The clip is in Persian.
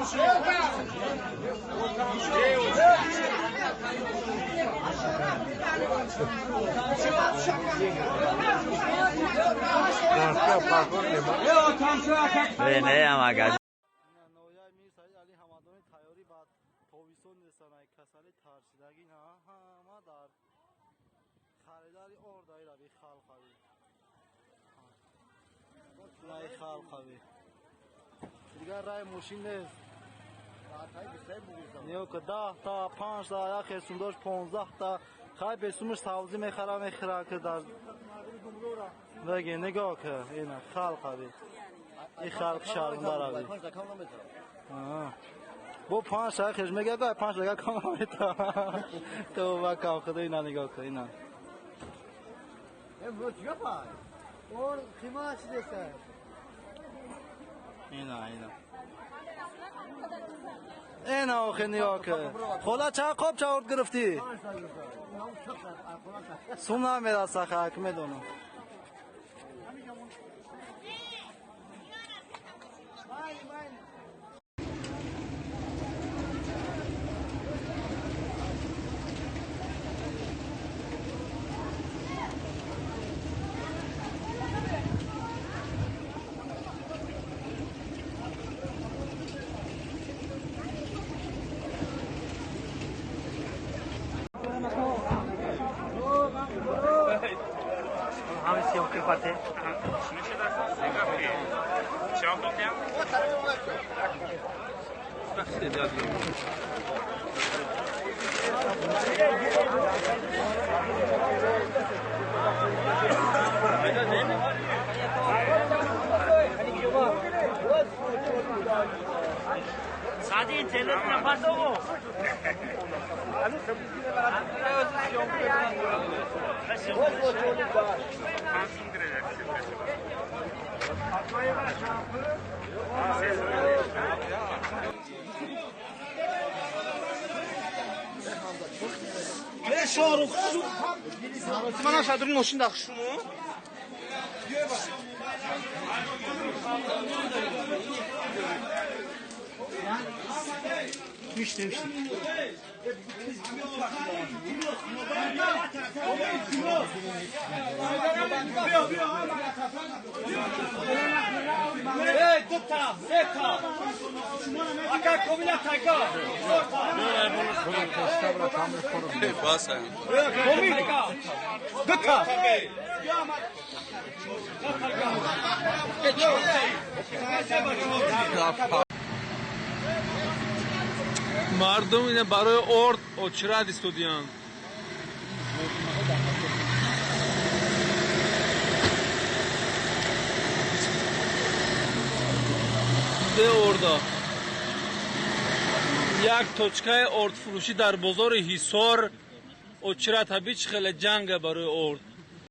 نه هم اگر خریداری اوردایی را بی خالقوی رای خالقوی دیگر رای موشین نیست نیو که 10 تا 5 تا یک سونداش 15 تا خواهی بسومش سوزی میخره که در بگی نگاه که اینه خالقوی این خلق شرمنده روی بو 5 تا خیش میگه گاه 5 تا کام میتا تو با کام خدا اینا نگاه که اینا امروز چیکار پای؟ اون خیمه چی دیسته؟ اینا آخه نیا که خلا چه خوب چاورد گرفتی؟ سوم نمیده سخه که میدونم همه سیام که پاته سادی چلت نفر دو به شاروخ من شادر ماشین داخل شما میشته مردم اینه برای ارد اوچرا دیستودیان ده اردا یک توچکه ارد فروشی در بازار حصار اوچرا تبیچ خیلی جنگ برای ارد